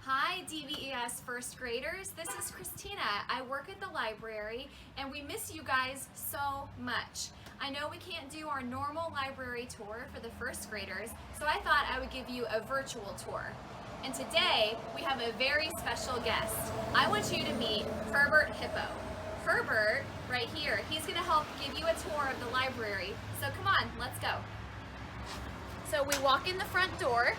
Hi DVES first graders, this is Christina. I work at the library and we miss you guys so much. I know we can't do our normal library tour for the first graders, so I thought I would give you a virtual tour. And today we have a very special guest. I want you to meet Herbert Hippo. Herbert, right here, he's going to help give you a tour of the library. So come on, let's go. So we walk in the front door.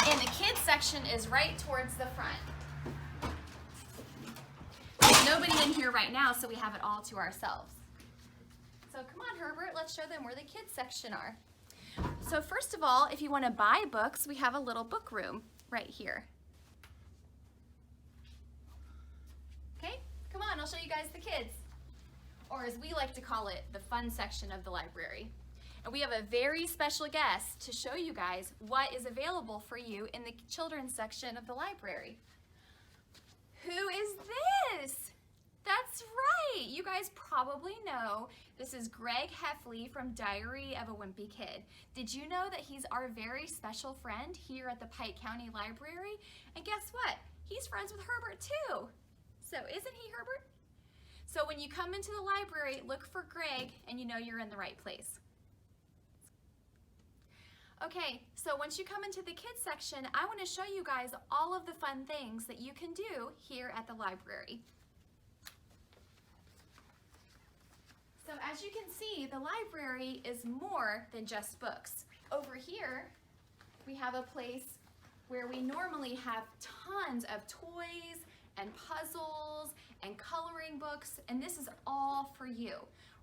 And the kids section is right towards the front. There's nobody in here right now, so we have it all to ourselves. So come on, Herbert, let's show them where the kids section are. So first of all, if you want to buy books, we have a little book room right here. Okay, come on, I'll show you guys the kids. Or as we like to call it, the fun section of the library. And we have a very special guest to show you guys what is available for you in the children's section of the library. Who is this? That's right, you guys probably know this is Greg Heffley from Diary of a Wimpy Kid. Did you know that he's our very special friend here at the Pike County Library? And guess what? He's friends with Herbert too. So isn't he, Herbert? So when you come into the library, look for Greg and you know you're in the right place. Okay, so once you come into the kids section, I want to show you guys all of the fun things that you can do here at the library. So as you can see, the library is more than just books. Over here, we have a place where we normally have tons of toys and puzzles and coloring books, and this is all for you.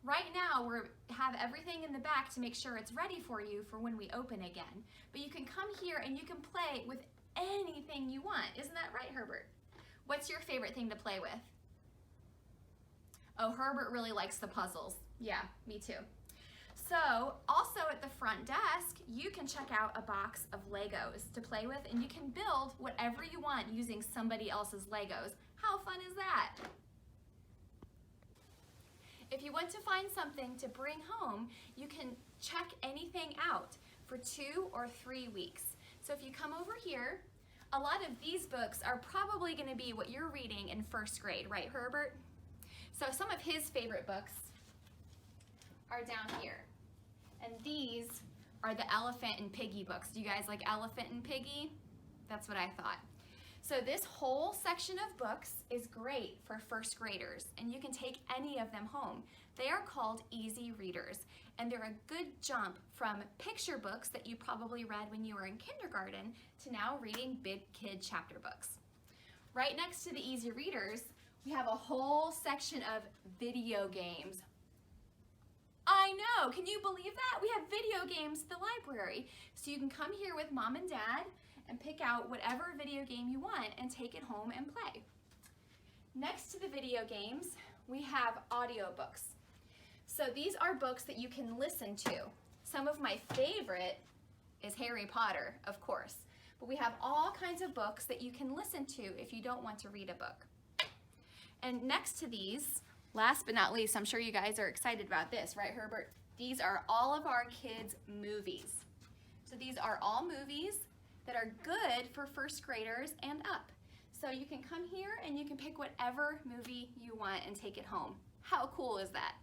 Right now, we have everything in the back to make sure it's ready for you for when we open again. But you can come here and you can play with anything you want. Isn't that right, Herbert? What's your favorite thing to play with? Oh, Herbert really likes the puzzles. Yeah, me too. So, also at the front desk, you can check out a box of Legos to play with, and you can build whatever you want using somebody else's Legos. How fun is that? If you want to find something to bring home, you can check anything out for 2 or 3 weeks. So if you come over here, a lot of these books are probably going to be what you're reading in first grade, right, Herbert? So some of his favorite books are down here. And these are the Elephant and Piggy books. Do you guys like Elephant and Piggy? That's what I thought. So this whole section of books is great for first graders, and you can take any of them home. They are called easy readers, and they're a good jump from picture books that you probably read when you were in kindergarten to now reading big kid chapter books. Right next to the easy readers, we have a whole section of video games. I know, can you believe that? We have video games at the library. So you can come here with mom and dad and pick out whatever video game you want and take it home and play. Next to the video games, we have audiobooks. So these are books that you can listen to. Some of my favorite is Harry Potter, of course. But we have all kinds of books that you can listen to if you don't want to read a book. And next to these, last but not least, I'm sure you guys are excited about this, right, Herbert? These are all of our kids' movies. So these are all movies that are good for first graders and up. So you can come here and you can pick whatever movie you want and take it home. How cool is that?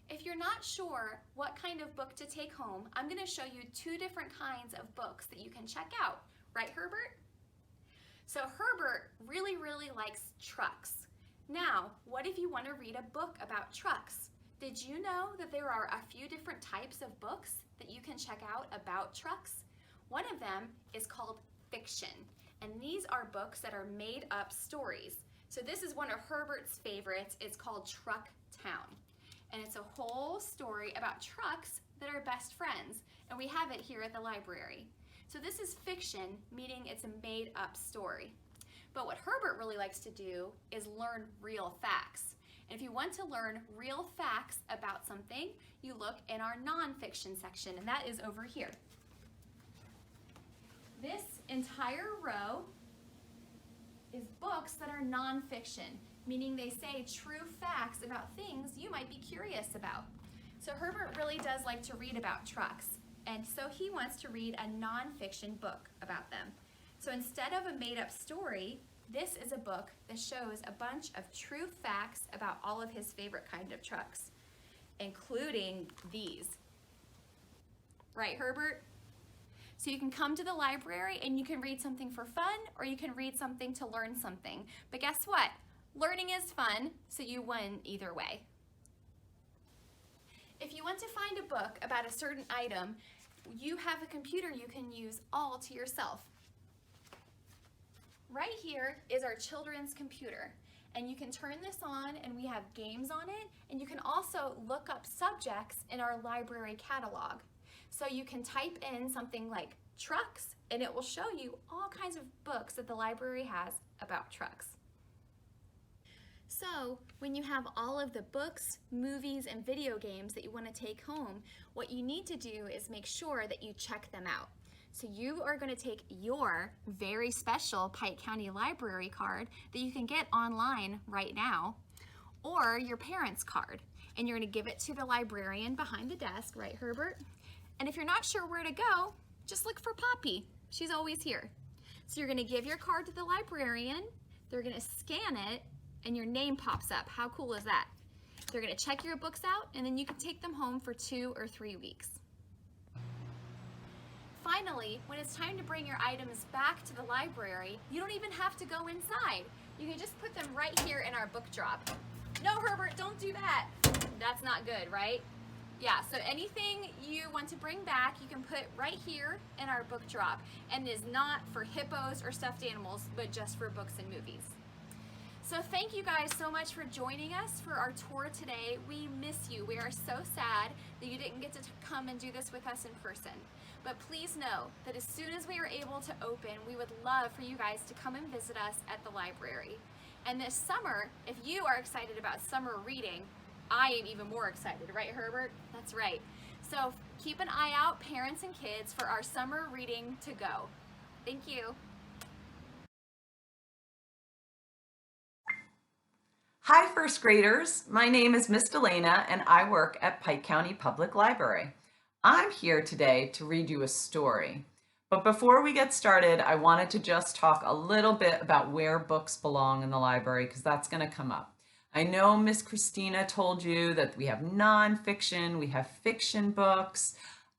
If you're not sure what kind of book to take home, I'm going to show you 2 different kinds of books that you can check out. Right, Herbert? So Herbert really likes trucks. Now, what if you want to read a book about trucks? Did you know that there are a few different types of books that you can check out about trucks? One of them is called fiction, and these are books that are made up stories. So this is one of Herbert's favorites. It's called Truck Town, and it's a whole story about trucks that are best friends, and we have it here at the library. So this is fiction, meaning it's a made up story. But what Herbert really likes to do is learn real facts. And if you want to learn real facts about something, you look in our nonfiction section, and that is over here. This entire row is books that are nonfiction, meaning they say true facts about things you might be curious about. So Herbert really does like to read about trucks. and so he wants to read a nonfiction book about them. So instead of a made-up story, this is a book that shows a bunch of true facts about all of his favorite kind of trucks, including these. Right, Herbert? So you can come to the library and you can read something for fun, or you can read something to learn something. But guess what? Learning is fun, so you win either way. If you want to find a book about a certain item, you have a computer you can use all to yourself. Right here is our children's computer, and you can turn this on and we have games on it, and you can also look up subjects in our library catalog. So you can type in something like trucks and it will show you all kinds of books that the library has about trucks. So when you have all of the books, movies, and video games that you want to take home, what you need to do is make sure that you check them out. So you are going to take your very special Pike County Library card that you can get online right now, or your parents' card, and you're going to give it to the librarian behind the desk, right, Herbert? And if you're not sure where to go, just look for Poppy. She's always here. So you're going to give your card to the librarian, they're going to scan it, and your name pops up. How cool is that? They're going to check your books out, and then you can take them home for 2 or 3 weeks. Finally, when it's time to bring your items back to the library, you don't even have to go inside. You can just put them right here in our book drop. No, Herbert, don't do that. That's not good, right? Yeah, so anything you want to bring back, you can put right here in our book drop, and it is not for hippos or stuffed animals, but just for books and movies. So thank you guys so much for joining us for our tour today. We miss you. We are so sad that you didn't get to come and do this with us in person. But please know that as soon as we are able to open, we would love for you guys to come and visit us at the library. And this summer, if you are excited about summer reading, I am even more excited, right, Herbert? That's right. So keep an eye out, parents and kids, for our summer reading to go. Thank you. Hi, first graders. My name is Miss Delana, and I work at Pike County Public Library. I'm here today to read you a story. But before we get started, I wanted to just talk a little bit about where books belong in the library, because that's going to come up. I know Miss Christina told you that we have nonfiction, we have fiction books.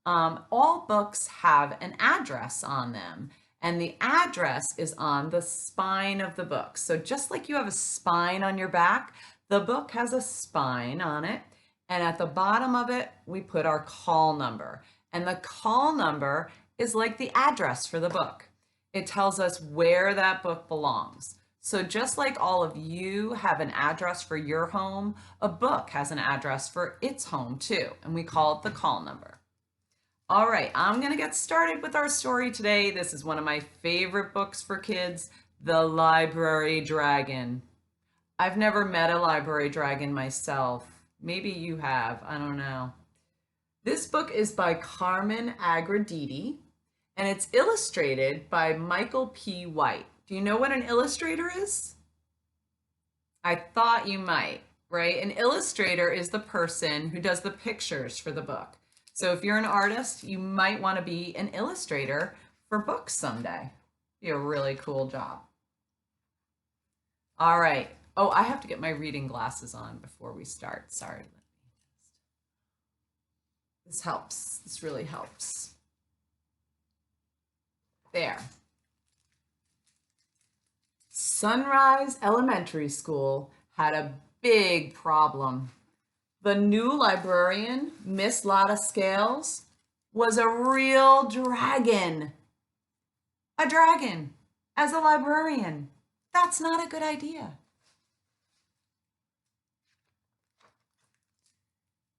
All books have an address on them, and the address is on the spine of the book. So just like you have a spine on your back, the book has a spine on it, and at the bottom of it, we put our call number. And the call number is like the address for the book. It tells us where that book belongs. So just like all of you have an address for your home, a book has an address for its home too, and we call it the call number. All right, I'm gonna get started with our story today. This is one of my favorite books for kids, The Library Dragon. I've never met a library dragon myself. Maybe you have, I don't know. This book is by Carmen Agrediti, and it's illustrated by Michael P. White. Do you know what an illustrator is? I thought you might, right? An illustrator is the person who does the pictures for the book. So if you're an artist, you might want to be an illustrator for books someday. Be a really cool job. All right. Oh, I have to get my reading glasses on before we start. Sorry. This helps. This really helps. There. Sunrise Elementary School had a big problem. The new librarian, Miss Lotta Scales, was a real dragon. A dragon as a librarian. That's not a good idea.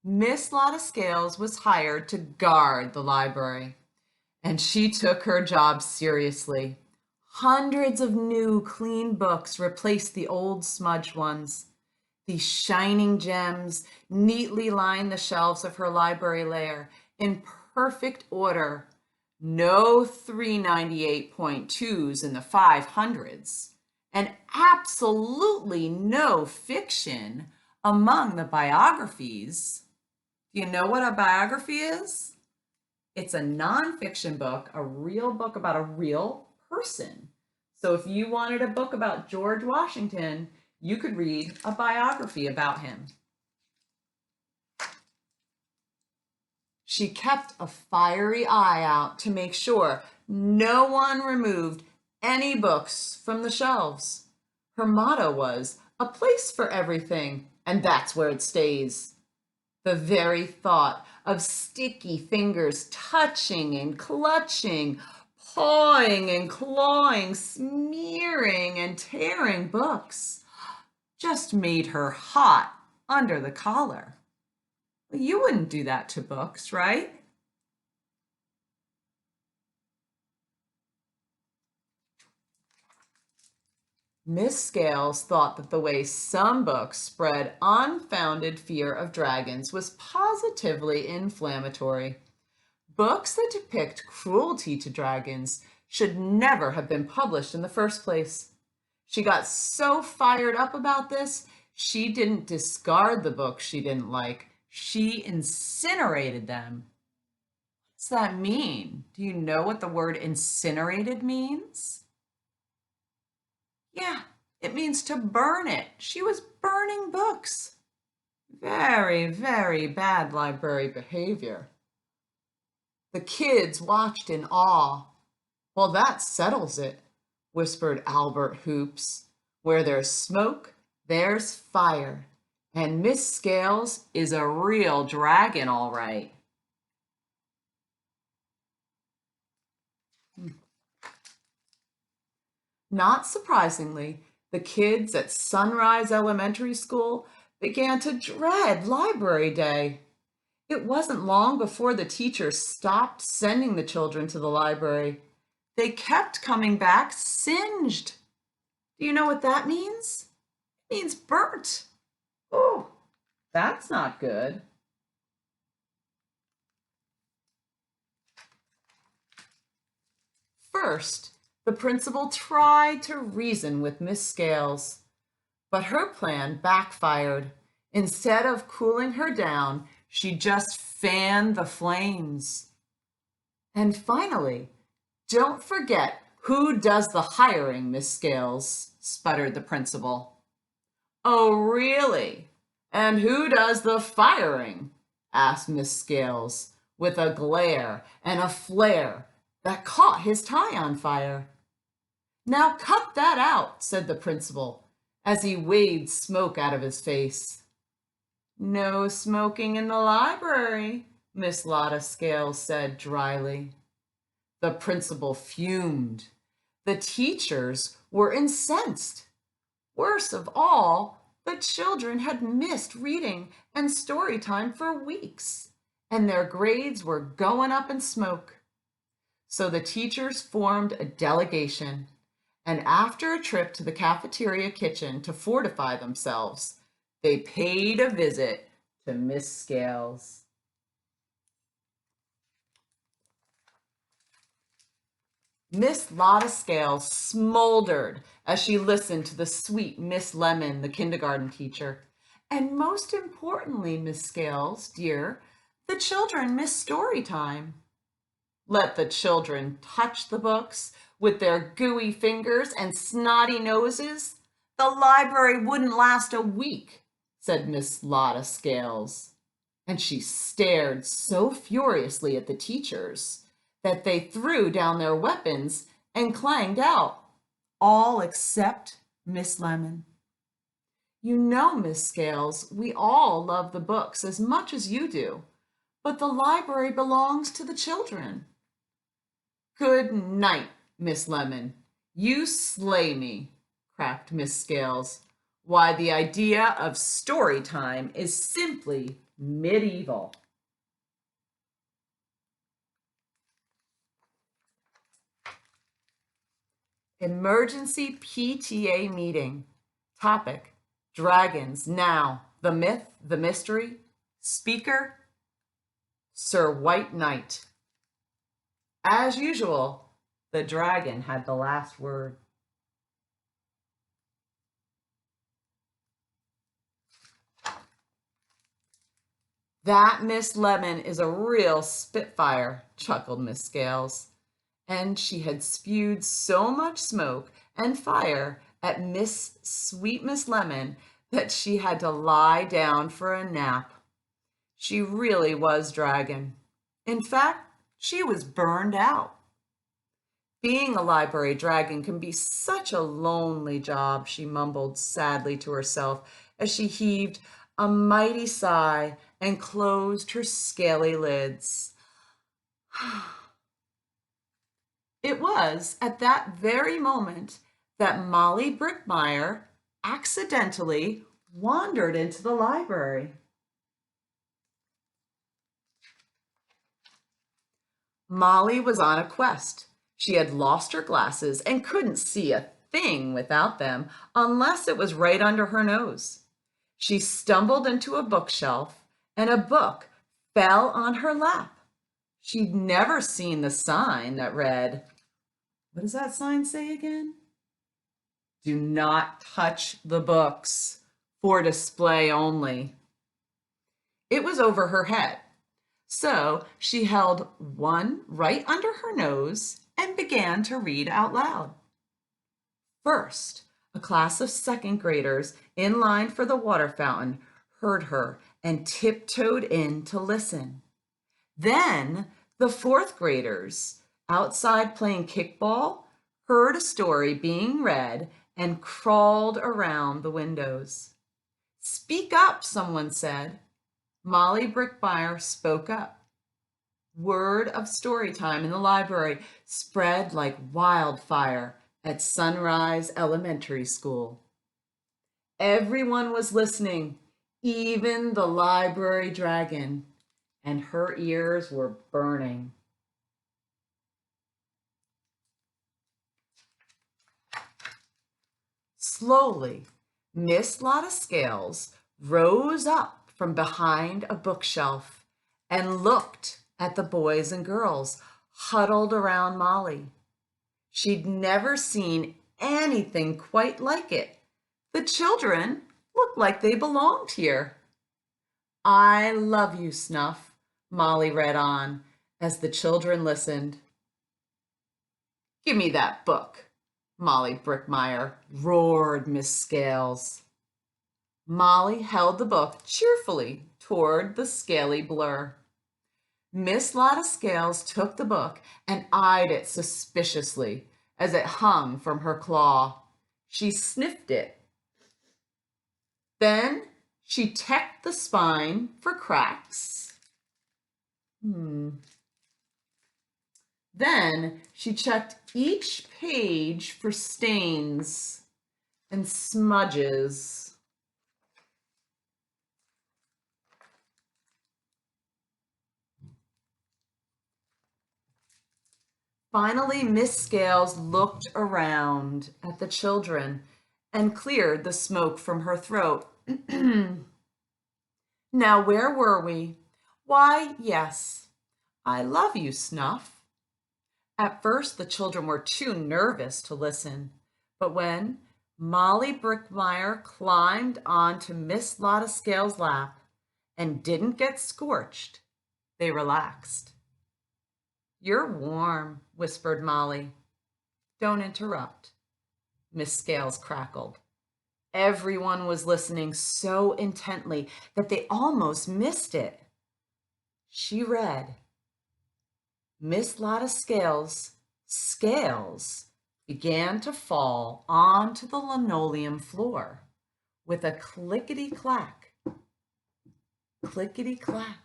Miss Lotta Scales was hired to guard the library, and she took her job seriously. Hundreds of new, clean books replaced the old smudged ones. These shining gems neatly lined the shelves of her library lair in perfect order. No 398.2s in the 500s, and absolutely no fiction among the biographies. Do you know what a biography is? It's a nonfiction book, a real book about a real person. So if you wanted a book about George Washington, you could read a biography about him. She kept a fiery eye out to make sure no one removed any books from the shelves. Her motto was, "A place for everything, and that's where it stays." The very thought of sticky fingers touching and clutching, pawing and clawing, smearing and tearing books just made her hot under the collar. You wouldn't do that to books, right? Miss Scales thought that the way some books spread unfounded fear of dragons was positively inflammatory. Books that depict cruelty to dragons should never have been published in the first place. She got so fired up about this, she didn't discard the books she didn't like. She incinerated them. What does that mean? Do you know what the word incinerated means? Yeah, it means to burn it. She was burning books. Very, very bad library behavior. The kids watched in awe. "Well, that settles it," whispered Albert Hoops. "Where there's smoke, there's fire. And Miss Scales is a real dragon, all right." Not surprisingly, the kids at Sunrise Elementary School began to dread library day. It wasn't long before the teachers stopped sending the children to the library. They kept coming back singed. Do you know what that means? It means burnt. Oh, that's not good. First, the principal tried to reason with Miss Scales, but her plan backfired. Instead of cooling her down, she just fanned the flames. And finally, "Don't forget who does the hiring, Miss Scales," sputtered the principal. "Oh, really? And who does the firing?" asked Miss Scales, with a glare and a flare that caught his tie on fire. "Now cut that out," said the principal, as he waved smoke out of his face. "No smoking in the library," Miss Lotta Scales said dryly. The principal fumed. The teachers were incensed. Worst of all, the children had missed reading and story time for weeks, and their grades were going up in smoke. So the teachers formed a delegation, and after a trip to the cafeteria kitchen to fortify themselves, they paid a visit to Miss Scales. Miss Lotta Scales smoldered as she listened to the sweet Miss Lemon, the kindergarten teacher. "And most importantly, Miss Scales, dear, the children miss story time." Let the children touch the books with their gooey fingers and snotty noses. The library wouldn't last a week, said Miss Lotta Scales. And she stared so furiously at the teachers that they threw down their weapons and clanged out, all except Miss Lemon. "You know, Miss Scales, we all love the books as much as you do, but the library belongs to the children." "Good night, Miss Lemon. You slay me," cracked Miss Scales. "Why, the idea of story time is simply medieval." Emergency PTA meeting. Topic: Dragons Now. The myth, the mystery. Speaker: Sir White Knight. As usual, the dragon had the last word. That Miss Lemon is a real spitfire, chuckled Miss Scales. And she had spewed so much smoke and fire at Sweet Miss Lemon that she had to lie down for a nap. She really was dragon. In fact, she was burned out. Being a library dragon can be such a lonely job, she mumbled sadly to herself as she heaved a mighty sigh and closed her scaly lids. It was at that very moment that Molly Brickmeyer accidentally wandered into the library. Molly was on a quest. She had lost her glasses and couldn't see a thing without them unless it was right under her nose. She stumbled into a bookshelf and a book fell on her lap. She'd never seen the sign that read, what does that sign say again? Do not touch the books, for display only. It was over her head, so she held one right under her nose and began to read out loud. First, a class of second graders in line for the water fountain heard her and tiptoed in to listen. Then the fourth graders outside playing kickball heard a story being read and crawled around the windows. Speak up, someone said. Molly Brickmeyer spoke up. Word of story time in the library spread like wildfire at Sunrise Elementary School. Everyone was listening, even the library dragon, and her ears were burning. Slowly, Miss Lotta Scales rose up from behind a bookshelf and looked at the boys and girls huddled around Molly. She'd never seen anything quite like it. The children looked like they belonged here. I love you, Snuff, Molly read on as the children listened. Give me that book, Molly Brickmeyer roared Miss Scales. Molly held the book cheerfully toward the scaly blur. Miss Lotta Scales took the book and eyed it suspiciously as it hung from her claw. She sniffed it. Then she checked the spine for cracks. Then she checked each page for stains and smudges. Finally, Miss Scales looked around at the children and cleared the smoke from her throat. Now, where were we? Why, yes, I love you, Snuff. At first, the children were too nervous to listen, but when Molly Brickmeyer climbed onto Miss Lotta Scales' lap and didn't get scorched, they relaxed. You're warm, whispered Molly. Don't interrupt, Miss Scales crackled. Everyone was listening so intently that they almost missed it. She read, Miss Lotta Scales' scales began to fall onto the linoleum floor with a clickety-clack, clickety-clack.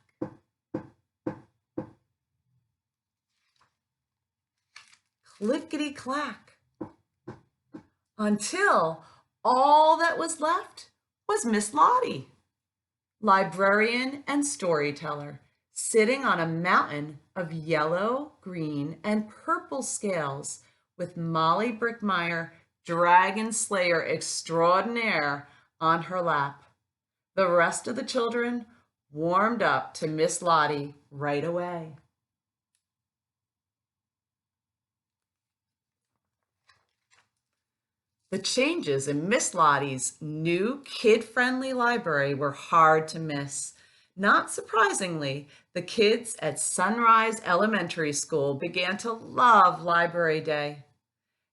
Clickety-clack, until all that was left was Miss Lottie, librarian and storyteller, sitting on a mountain of yellow, green, and purple scales with Molly Brickmeyer, dragon slayer extraordinaire, on her lap. The rest of the children warmed up to Miss Lottie right away. The changes in Miss Lottie's new kid-friendly library were hard to miss Not surprisingly, the kids at Sunrise Elementary School began to love Library Day.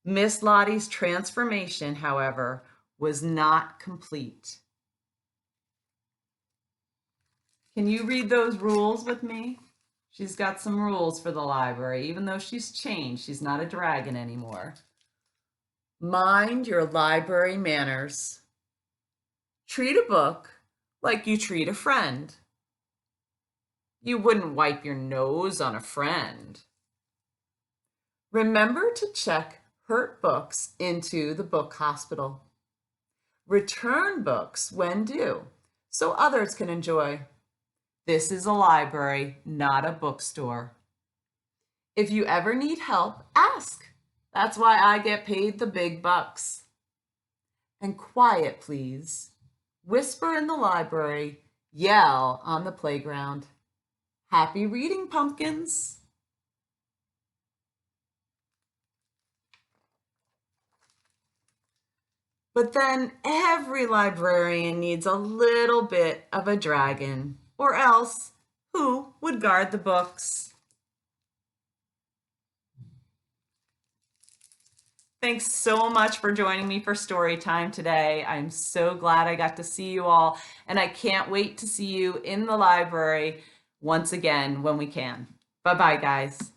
Miss Lottie's transformation, however, was not complete. Can you read those rules with me? She's got some rules for the library. Even though she's changed, she's not a dragon anymore. Mind your library manners. Treat a book like you treat a friend. You wouldn't wipe your nose on a friend. Remember to check hurt books into the book hospital. Return books when due so others can enjoy. This is a library, not a bookstore. If you ever need help, ask. That's why I get paid the big bucks. And quiet, please. Whisper in the library, yell on the playground. Happy reading, pumpkins. But then every librarian needs a little bit of a dragon, or else who would guard the books? Thanks so much for joining me for story time today. I'm so glad I got to see you all, and I can't wait to see you in the library once again when we can. Bye-bye, guys.